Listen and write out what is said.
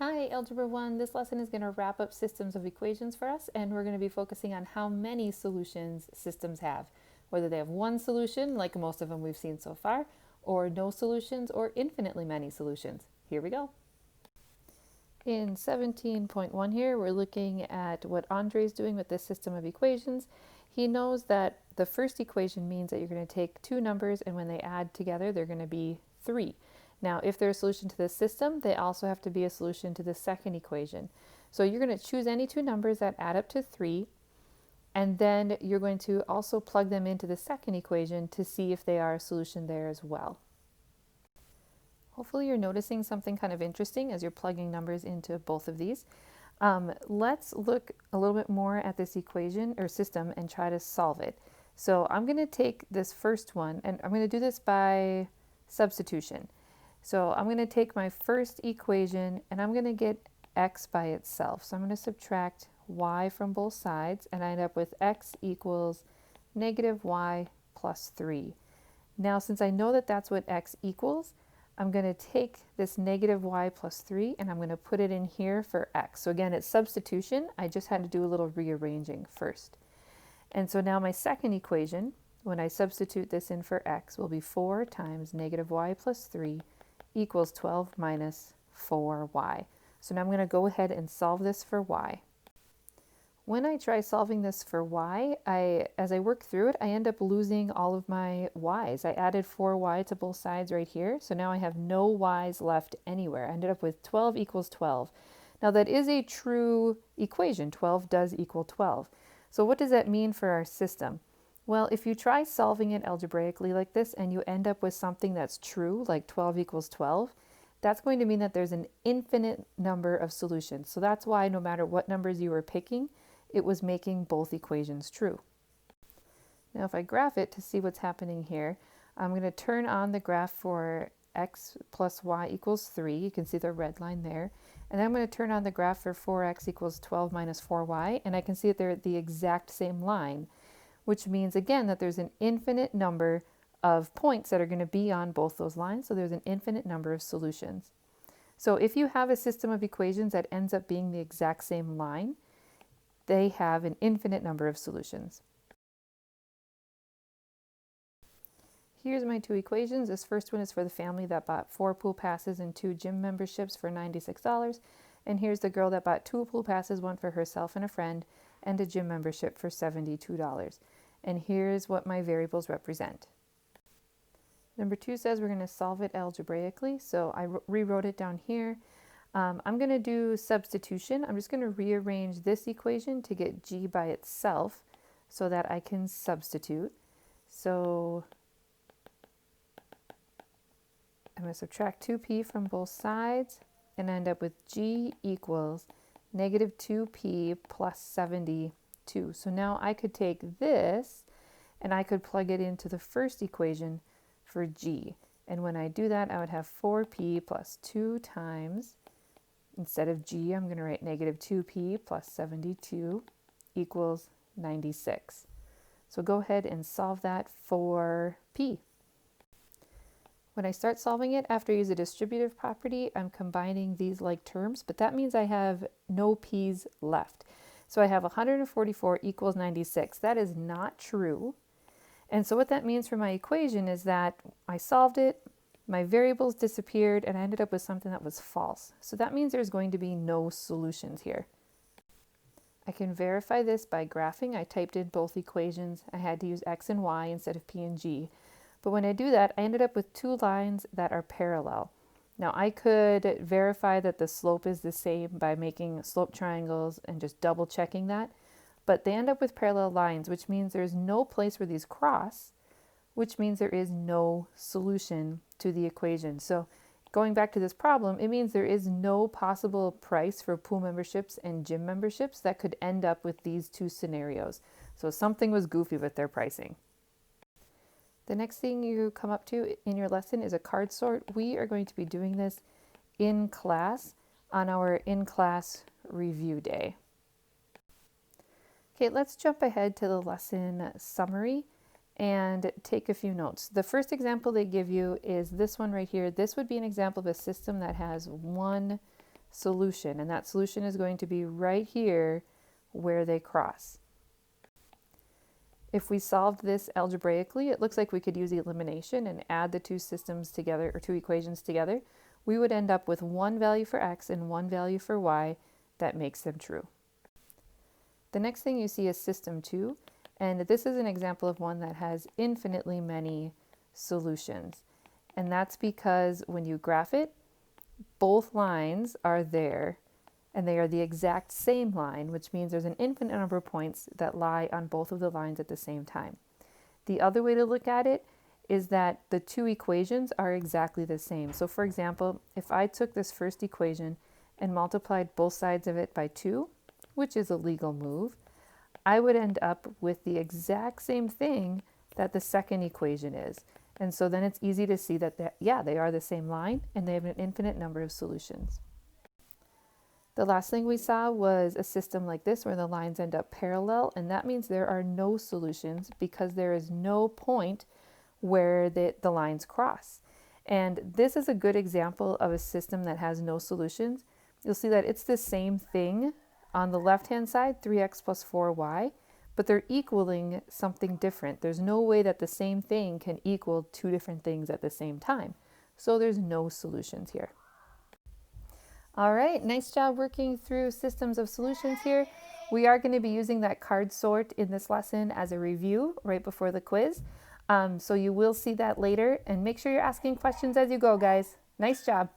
Hi, Algebra 1. This lesson is going to wrap up systems of equations for us, and we're going to be focusing on how many solutions systems have, whether they have one solution, like most of them we've seen so far, or no solutions, or infinitely many solutions. Here we go. In 17.1 here, we're looking at what Andre is doing with this system of equations. He knows that the first equation means that you're going to take two numbers, and when they add together, they're going to be 3. Now, if they're a solution to this system, they also have to be a solution to the second equation. So you're going to choose any two numbers that add up to 3, and then you're going to also plug them into the second equation to see if they are a solution there as well. Hopefully you're noticing something kind of interesting as you're plugging numbers into both of these. Let's look a little bit more at this equation or system and try to solve it. So I'm going to take this first one, and I'm going to do this by substitution. So I'm going to take my first equation and I'm going to get x by itself. So I'm going to subtract y from both sides and I end up with x equals negative y plus 3. Now, since I know that that's what x equals, I'm going to take this negative y plus 3 and I'm going to put it in here for x. So again, it's substitution. I just had to do a little rearranging first. And so now my second equation, when I substitute this in for x, will be 4 times negative y plus 3 equals 12 minus 4y. So now I'm going to go ahead and solve this for y. When I try solving this for y, as I work through it, I end up losing all of my y's. I added 4y to both sides right here, so now I have no y's left anywhere. I ended up with 12 equals 12. Now that is a true equation. 12 does equal 12. So what does that mean for our system? Well, if you try solving it algebraically like this and you end up with something that's true, like 12 equals 12, that's going to mean that there's an infinite number of solutions. So that's why no matter what numbers you were picking, it was making both equations true. Now if I graph it to see what's happening here, I'm going to turn on the graph for x plus y equals 3. You can see the red line there. And then I'm going to turn on the graph for 4x equals 12 minus 4y, and I can see that they're the exact same line, which means again that there's an infinite number of points that are going to be on both those lines, so there's an infinite number of solutions. So if you have a system of equations that ends up being the exact same line, they have an infinite number of solutions. Here's my two equations. This first one is for the family that bought 4 pool passes and 2 gym memberships for $96. And here's the girl that bought 2 pool passes, one for herself and a friend, and a gym membership for $72. And here's what my variables represent. Number 2 says we're going to solve it algebraically. So I rewrote it down here. I'm going to do substitution. I'm just going to rearrange this equation to get g by itself so that I can substitute. So I'm going to subtract 2p from both sides and end up with g equals negative 2p plus 72. So now I could take this and I could plug it into the first equation for g. And when I do that, I would have 4p plus 2 times, instead of g, I'm going to write negative 2p plus 72 equals 96. So go ahead and solve that for p. When I start solving it, after I use a distributive property, I'm combining these like terms, but that means I have no p's left. So I have 144 equals 96. That is not true. And so what that means for my equation is that I solved it, my variables disappeared, and I ended up with something that was false. So that means there's going to be no solutions here. I can verify this by graphing. I typed in both equations. I had to use x and y instead of p and g. But when I do that, I ended up with 2 lines that are parallel. Now I could verify that the slope is the same by making slope triangles and just double checking that. But they end up with parallel lines, which means there's no place where these cross, which means there is no solution to the equation. So going back to this problem, it means there is no possible price for pool memberships and gym memberships that could end up with these two scenarios. So something was goofy with their pricing. The next thing you come up to in your lesson is a card sort. We are going to be doing this in class on our in-class review day. Okay, let's jump ahead to the lesson summary and take a few notes. The first example they give you is this one right here. This would be an example of a system that has one solution, and that solution is going to be right here where they cross. If we solved this algebraically, it looks like we could use elimination and add the two systems together, or two equations together. We would end up with one value for x and one value for y that makes them true. The next thing you see is system 2, and this is an example of one that has infinitely many solutions. And that's because when you graph it, both lines are there, and they are the exact same line, which means there's an infinite number of points that lie on both of the lines at the same time. The other way to look at it is that the two equations are exactly the same. So for example, if I took this first equation and multiplied both sides of it by 2, which is a legal move, I would end up with the exact same thing that the second equation is. And so then it's easy to see that, they are the same line and they have an infinite number of solutions. The last thing we saw was a system like this where the lines end up parallel, and that means there are no solutions because there is no point where the lines cross. And this is a good example of a system that has no solutions. You'll see that it's the same thing on the left-hand side, 3x plus 4y, but they're equaling something different. There's no way that the same thing can equal two different things at the same time. So there's no solutions here. All right, nice job working through systems of solutions here. We are going to be using that card sort in this lesson as a review right before the quiz. So you will see that later, and make sure you're asking questions as you go, guys. Nice job.